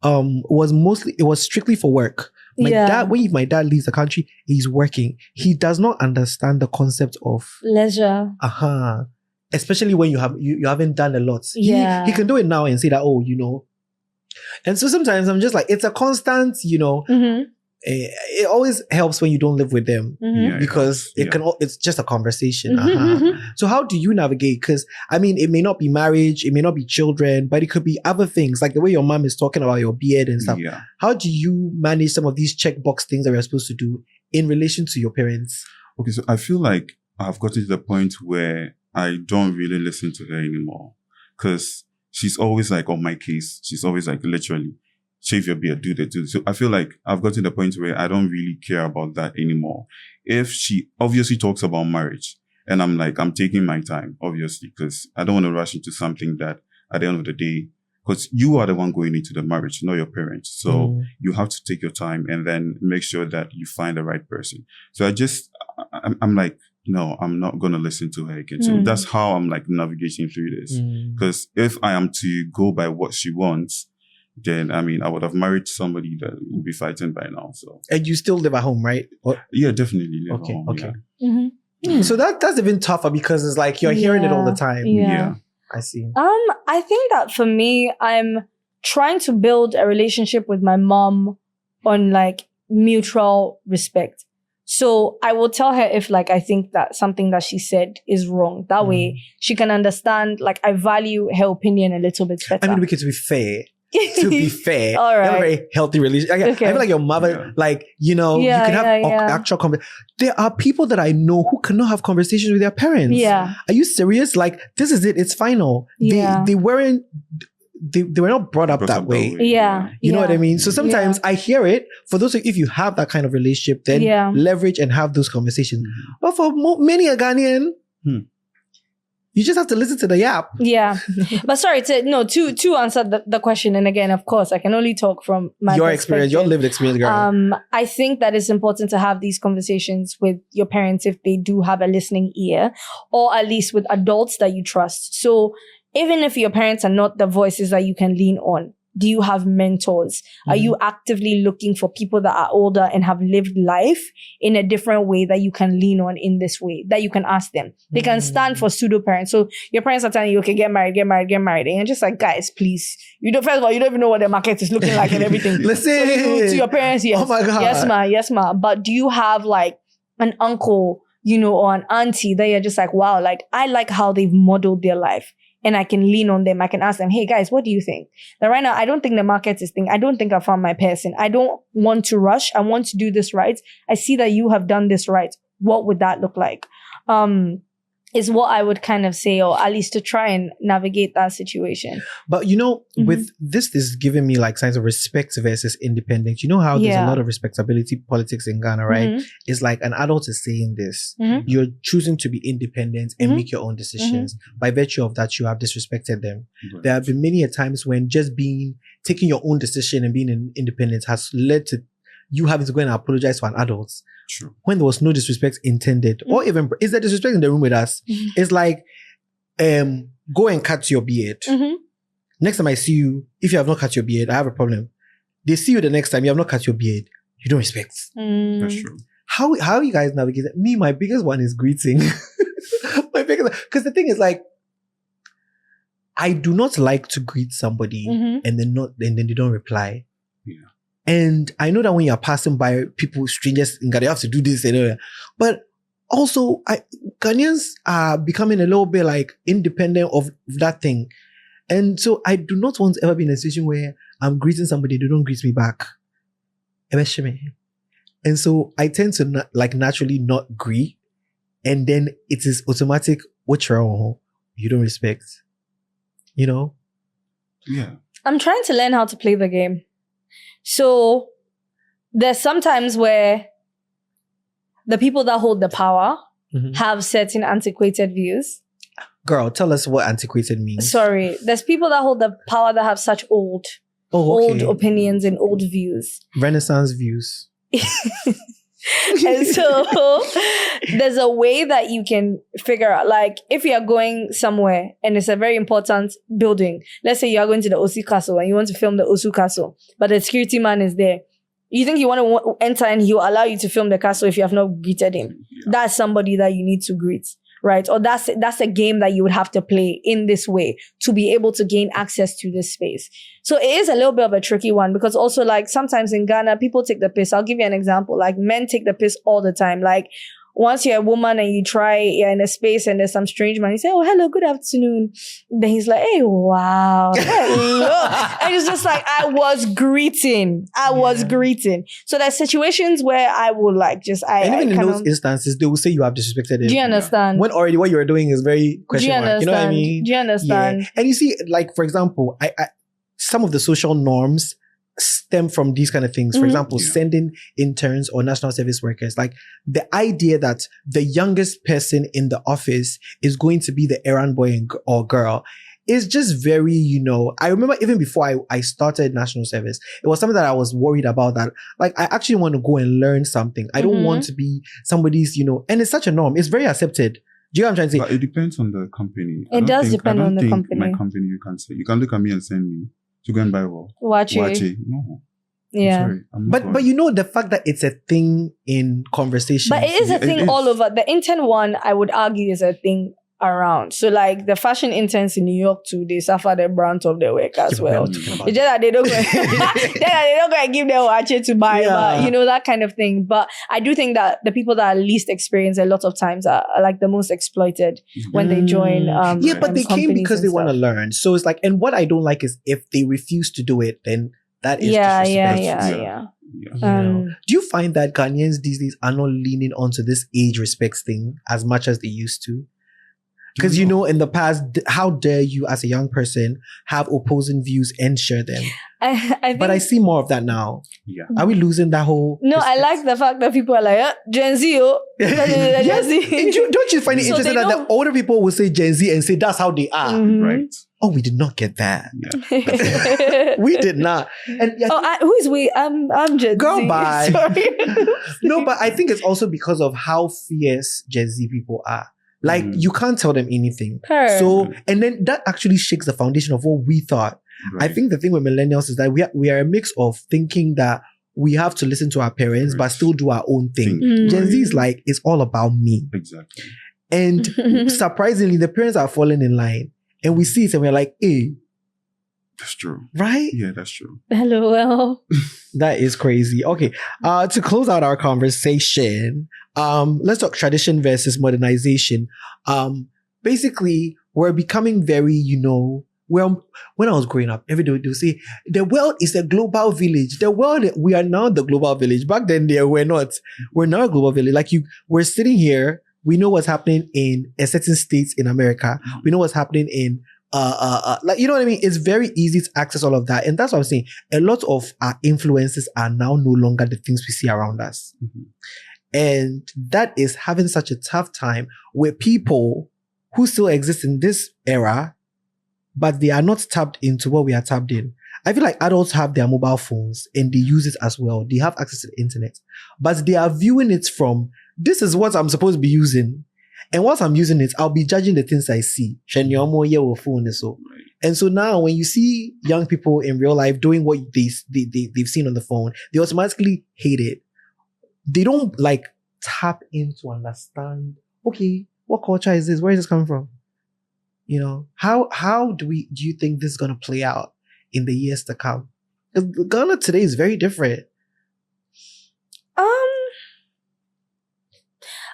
was strictly for work. My dad, when my dad leaves the country, he's working. He does not understand the concept of leisure. Especially when you haven't done a lot. Yeah. He can do it now and say that, oh, you know. And so sometimes I'm just like, it's a constant, you know, it always helps when you don't live with them because it's just a conversation. So how do you navigate? Because I mean, it may not be marriage, it may not be children, but it could be other things like the way your mom is talking about your beard and stuff. Yeah. How do you manage some of these checkbox things that you're supposed to do in relation to your parents? Okay, so I feel like I've gotten to the point where I don't really listen to her anymore because she's always like on my case. She's always like literally shave your beard, do that, do that. So I feel like I've gotten to the point where I don't really care about that anymore. If she obviously talks about marriage and I'm like, I'm taking my time, obviously, because I don't want to rush into something that at the end of the day, because you are the one going into the marriage, not your parents. So you have to take your time and then make sure that you find the right person. So I'm like, no, I'm not going to listen to her again. So that's how I'm like navigating through this. Because if I am to go by what she wants, then I mean, I would have married somebody that would be fighting by now. So, and you still live at home, right? Yeah, definitely live at home. Okay. So that's even tougher because it's like you're hearing it all the time. Yeah. I see. I think that for me, I'm trying to build a relationship with my mom on like mutual respect. So I will tell her if like I think that something that she said is wrong. That way she can understand like I value her opinion a little bit better. I mean, because to be fair, all right. You have a very healthy relationship. I feel like your mother, like, you know, you can have actual conversation. There are people that I know who cannot have conversations with their parents. Yeah. Are you serious? Like, this is it. It's final. Yeah. They were not brought up that way. Yeah. You know what I mean? So sometimes I hear it. For those, if you have that kind of relationship, then leverage and have those conversations. But for many a Ghanaian, you just have to listen to the yap. Yeah. But sorry, to answer the question, and again, of course, I can only talk from my your experience, your lived experience, girl. I think that it's important to have these conversations with your parents if they do have a listening ear, or at least with adults that you trust. So even if your parents are not the voices that you can lean on, do you have mentors? Are you actively looking for people that are older and have lived life in a different way that you can lean on in this way, that you can ask them? They can stand for pseudo parents. So your parents are telling you, okay, get married. And you're just like, guys, please. First of all, you don't even know what the market is looking like and everything. Listen. So to your parents, yes. Oh my God. Yes, ma. But do you have like an uncle, or an auntie that you're just like, wow, like I like how they've modeled their life. And I can lean on them. I can ask them, hey guys, what do you think? Now right now, I don't think the market is thing. I don't think I found my person. I don't want to rush. I want to do this right. I see that you have done this right. What would that look like? Is what I would kind of say, or at least to try and navigate that situation. But with this is giving me like signs of respect versus independence. You know how there's a lot of respectability politics in Ghana, right? It's like an adult is saying this. You're choosing to be independent and make your own decisions. By virtue of that, you have disrespected them. There have been many a times when just taking your own decision and being independent has led to you having to go and apologize to an adult. True. When there was no disrespect intended, or even is there disrespect in the room with us? It's like, go and cut your beard. Next time I see you, if you have not cut your beard, I have a problem. they see you the next time, you have not cut your beard, you don't respect. That's true. How you guys navigate that? Me, my biggest one is greeting. Because the thing is like, I do not like to greet somebody and then they don't reply. Yeah. And I know that when you're passing by people, strangers, in Ghana, you have to do this and but also Ghanaians are becoming a little bit like independent of that thing. And so I do not want to ever be in a situation where I'm greeting somebody, they don't greet me back. And so I tend to naturally not greet. And then it is automatic, what's wrong? You don't respect. You know? Yeah. I'm trying to learn how to play the game. So there's sometimes where the people that hold the power have certain antiquated views. Girl, tell us what antiquated means. Sorry. There's people that hold the power that have such old opinions and old views. Renaissance views. And so there's a way that you can figure out, like, if you're going somewhere and it's a very important building, let's say you're going to the Osu Castle and you want to film the Osu Castle, but the security man is there. You think you want to enter and he will allow you to film the castle if you have not greeted him. Yeah. That's somebody that you need to greet, right? Or that's a game that you would have to play in this way to be able to gain access to this space. So it is a little bit of a tricky one because also like sometimes in Ghana, people take the piss. I'll give you an example. Like men take the piss all the time. Like once you're a woman and you're in a space and there's some strange man, you say, oh, hello, good afternoon. Then he's like, hey, wow. Hello. And it's just like, I was greeting. So there's situations where I will like just, and even in those instances, they will say you have disrespected him. Do you understand? When already what you're doing is very question mark. You know what I mean? Do you understand? Yeah. And you see, like, for example, I some of the social norms stem from these kind of things. For example, sending interns or national service workers. Like the idea that the youngest person in the office is going to be the errand boy or girl is just very, I remember even before I started national service, it was something that I was worried about, that like, I actually want to go and learn something. I don't want to be somebody's, and it's such a norm. It's very accepted. Do you know what I'm trying to say? But it depends on the company. It does depend on the company. My company, you can say, you can look at me and send me to go and buy what? Wache. No. Yeah. I'm sorry. But the fact that it's a thing in conversation. But it is a thing all over. The intern one, I would argue, is a thing around. So like the fashion interns in New York too, they suffer the brunt of the work as well. It's just that they don't go and give them wache to buy, but that kind of thing. But I do think that the people that are least experienced a lot of times are like the most exploited when they join. But they came because they want to learn. So it's like, and what I don't like is if they refuse to do it, then that is disrespectful. Do you find that Ghanaians these days are not leaning onto this age respects thing as much as they used to? Because, in the past, how dare you as a young person have opposing views and share them? But I see more of that now. Yeah. Are we losing that whole... No, respect? I like the fact that people are like, Gen Z, Gen Z. Don't you find it interesting that the older people will say Gen Z and say that's how they are? Right. Oh, we did not get that. Yeah. We did not. And who is we? I'm Gen Z. Girl, bye. Sorry. No, but I think it's also because of how fierce Gen Z people are. Like, you can't tell them anything. So, and then that actually shakes the foundation of what we thought. Right. I think the thing with millennials is that we are a mix of thinking that we have to listen to our parents, but still do our own thing. Gen Z is like, it's all about me. Exactly. And surprisingly, the parents are falling in line. And we see it and we're like, hey. That's true. Right? Yeah, that's true. LOL. That is crazy. Okay. To close out our conversation, let's talk tradition versus modernization. Basically, we're becoming very, when I was growing up, every day they would say, the world is a global village. We are now the global village. Back then, we're not. We're now a global village. Like we're sitting here. We know what's happening in a certain states in America. We know what's happening in like, you know what I mean? It's very easy to access all of that. And that's what I'm saying. A lot of our influences are now no longer the things we see around us. And that is having such a tough time with people who still exist in this era, but they are not tapped into what we are tapped in. I feel like adults have their mobile phones and they use it as well. They have access to the internet, but they are viewing it from, this is what I'm supposed to be using. And once I'm using it, I'll be judging the things I see. And so now when you see young people in real life doing what they've seen on the phone, they automatically hate it. They don't like tap in to understand, okay, what culture is this? Where is this coming from? You know, how do you think this is going to play out in the years to come? Because Ghana today is very different.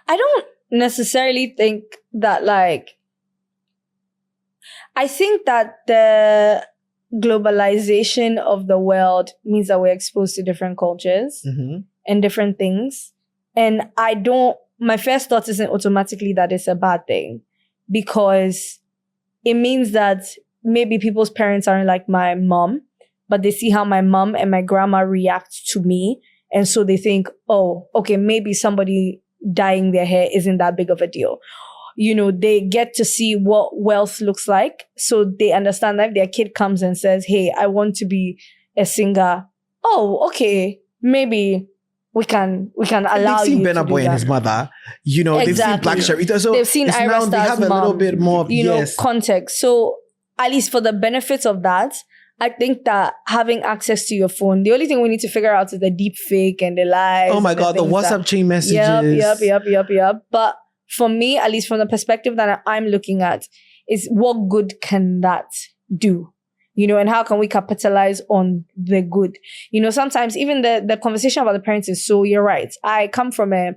I don't necessarily think that I think that the globalization of the world means that we're exposed to different cultures and different things. And my first thought isn't automatically that it's a bad thing, because it means that maybe people's parents aren't like my mom, but they see how my mom and my grandma react to me. And so they think, oh, okay, maybe somebody dyeing their hair isn't that big of a deal. You know, they get to see what wealth looks like. So they understand that if their kid comes and says, hey, I want to be a singer. Oh, okay. Maybe we can allow they've seen you Burna to do Boy and that. his mother. You know, they've seen Black Sharita. So they've seen it's Ira now they Star's have a little mom, bit more, context. So at least for the benefits of that, I think that having access to your phone, the only thing we need to figure out is the deep fake and the lies. Oh my God, the WhatsApp chain messages. Yep. But for me, at least from the perspective that I'm looking at, is what good can that do? You know, and how can we capitalize on the good? You know, sometimes even the conversation about the parents is so, you're right. I come from a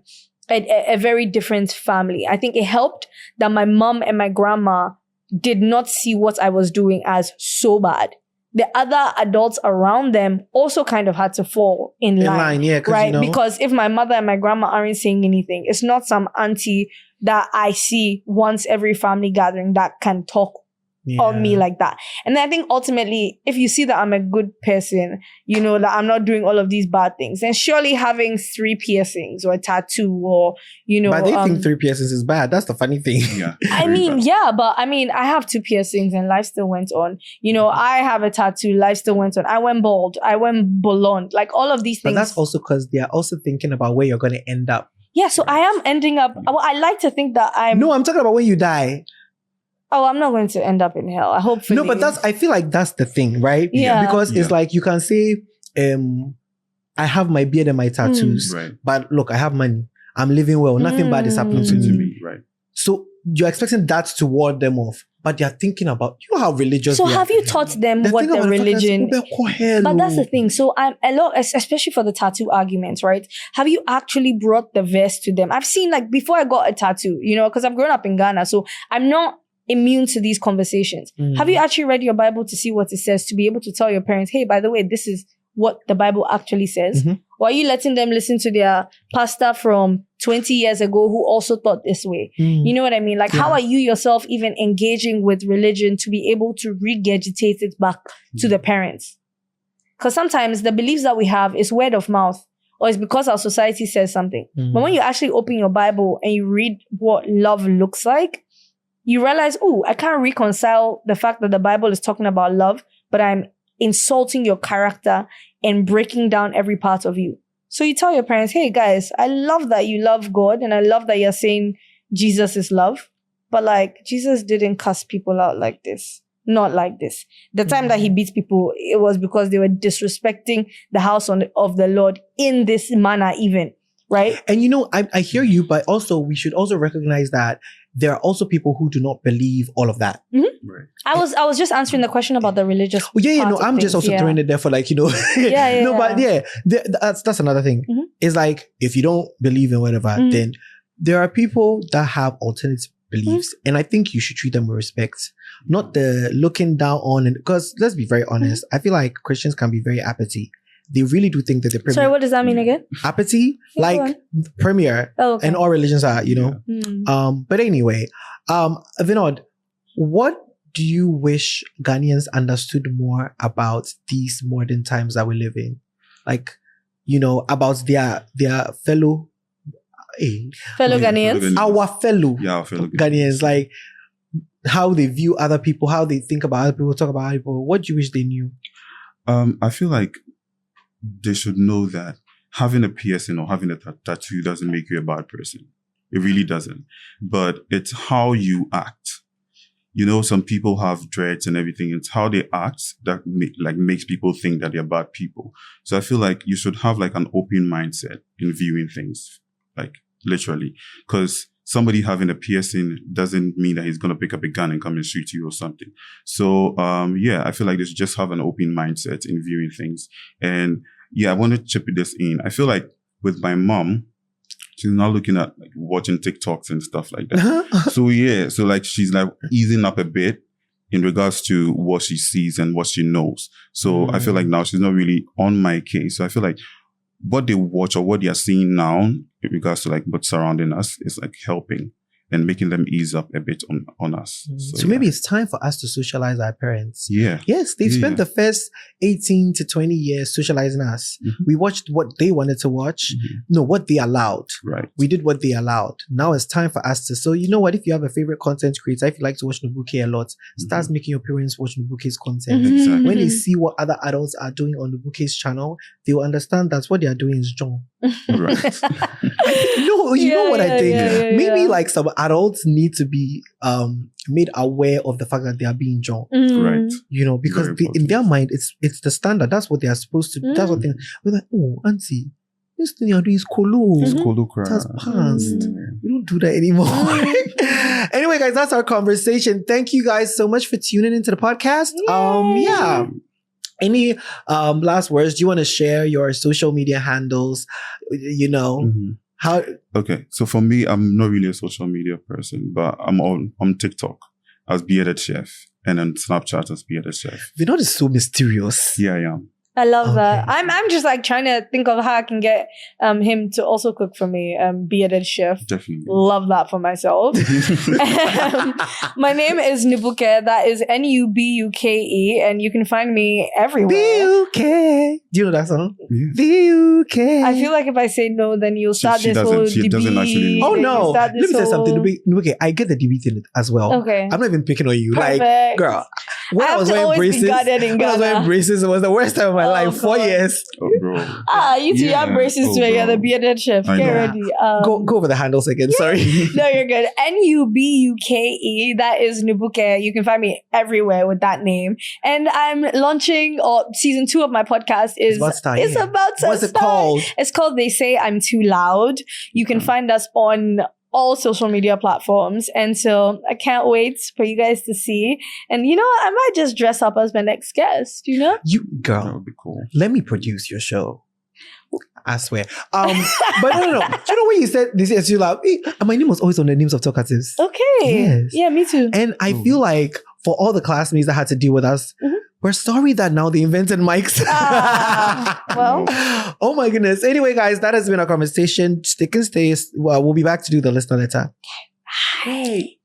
very different family. I think it helped that my mom and my grandma did not see what I was doing as so bad. The other adults around them also kind of had to fall in line. Yeah, right? You know, because if my mother and my grandma aren't saying anything, it's not some auntie that I see once every family gathering that can talk on me like that. And then I think ultimately, if you see that I'm a good person, you know, that I'm not doing all of these bad things, then surely having 3 piercings or a tattoo or, you know. But they think 3 piercings is bad. That's the funny thing. Yeah. But I have 2 piercings and life still went on. You know, I have a tattoo, life still went on. I went bald. I went blonde. Like all of these things. But that's also because they are also thinking about where you're going to end up. Yeah, so I am ending up. Well, I like to think that No, I'm talking about when you die. Oh, I'm not going to end up in hell. I hope. No, but I feel like that's the thing, right? Yeah. Because it's like you can say, I have my beard and my tattoos, Right. but look, I have money. I'm living well. Nothing bad is happening to me. Right. So you're expecting that to ward them off, but you're thinking about, you know how religious. So they have are. you taught them what the religion? But that's the thing. So I'm a lot, especially for the tattoo arguments, right? Have you actually brought the verse to them? I've seen, like, before I got a tattoo, you know, because I've grown up in Ghana, so I'm not immune to these conversations. Have you actually read your Bible to see what it says, to be able to tell your parents, hey, by the way, this is what the Bible actually says? Or are you letting them listen to their pastor from 20 years ago who also thought this way? You know what I mean? Like, how are you yourself even engaging with religion to be able to regurgitate it back to the parents? Because sometimes the beliefs that we have is word of mouth, or it's because our society says something. But when you actually open your Bible and you read what love looks like, you realize, oh, I can't reconcile the fact that the Bible is talking about love, but I'm insulting your character and breaking down every part of you. So you tell your parents, hey guys, I love that you love God and I love that you're saying Jesus is love, but like Jesus didn't cuss people out like this. Not like this. The time that he beat people, it was because they were disrespecting the house of the Lord in this manner even, right? And you know, I hear you, but also we should also recognize that there are also people who do not believe all of that. Right. I was just answering the question about the religious. I'm just also throwing it there for, like, you know. That's another thing. It's like, if you don't believe in whatever, then there are people that have alternate beliefs, and I think you should treat them with respect, not the looking down on. And because let's be very honest, I feel like Christians can be very appity. They really do think that the premier. Sorry, what does that mean again? Apathy, like premier, and all religions are, you know. But anyway, Vinod, what do you wish Ghanaians understood more about these modern times that we live in? Like, you know, about their fellow Ghanaians, our fellow Ghanaians, like how they view other people, how they think about other people, talk about other people. What do you wish they knew? I feel like they should know that having a piercing or having a tattoo doesn't make you a bad person. It really doesn't. But it's how you act. some people have dreads and everything. It's how they act that makes people think that they're bad people. So I feel like you should have like an open mindset in viewing things, like literally, because somebody having a piercing doesn't mean that he's going to pick up a gun and come and shoot you or something. So, I feel like they should just have an open mindset in viewing things. And I want to chip this in. I feel like with my mom, she's now looking at like watching TikToks and stuff like that. So like she's like easing up a bit in regards to what she sees and what she knows. So I feel like now she's not really on my case. So I feel like what they watch or what they are seeing now in regards to like what's surrounding us is like helping and making them ease up a bit on us. So maybe it's time for us to socialize our parents. Yeah. Yes, they've spent the first 18 to 20 years socializing us. Mm-hmm. We watched what they wanted to watch. Mm-hmm. No, what they allowed. Right. We did what they allowed. Now it's time for us to. So you know what? If you have a favorite content creator, if you like to watch Nubuke a lot, start making your parents watch Nubuke's content. Exactly. When they see what other adults are doing on Nubuke's channel, they will understand that what they are doing is wrong. Right. You know what I think? Maybe like some adults need to be made aware of the fact that they are being John. Right. Because in their mind, it's the standard. That's what they are supposed to do. That's what we're like, oh, auntie, this thing you're doing is colo. It's colo crap. It has passed. We don't do that anymore. Anyway, guys, that's our conversation. Thank you guys so much for tuning into the podcast. Yay. Any last words? Do you want to share your social media handles? How? Okay, so for me, I'm not really a social media person, but I'm on TikTok as Bearded Chef and on Snapchat as Bearded Chef. Vinod is so mysterious. Yeah, I am. I love that. I'm just like trying to think of how I can get him to also cook for me. Bearded Chef. Definitely. Love that for myself. My name is Nubuke. That is Nubuke, and you can find me everywhere. Buke. Do you know that song? Yeah. Buke. I feel like if I say no, then you'll start She this doesn't- whole she doesn't actually DB. know. Oh then no! you'll start Let this me say something. whole- Nubuke, I get the DB thing as well. Okay. I'm not even picking on you. Perfect. Like, girl, when I was have to wearing always be braces, guarded in when I was wearing Ghana. braces, it was the worst time of my Oh, life. 4 God. years. Oh, bro. You two have braces Oh, too. You're the bro. Bearded Chef. I Get know. ready. Go over the handles again. Sorry. No, you're good. Nubuke. That is Nubuke. You can find me everywhere with that name. And I'm launching, or season 2 of my podcast is about to start, it's yeah. about to What's it start. called? It's called They Say I'm Too Loud. You can find us on all social media platforms. And so I can't wait for you guys to see. And you know what? I might just dress up as my next guest, You That girl, would be cool. let me produce your show. I swear. But no. Do you know when you said this is too loud? My name was always on the names of talkatives. Okay. Yes. Yeah, me too. And I feel like for all the classmates that had to deal with us, we're sorry that now they invented mics. Well. Oh my goodness. Anyway, guys, that has been our conversation. Stick and stay. We'll be back to do the listener letter. Hey.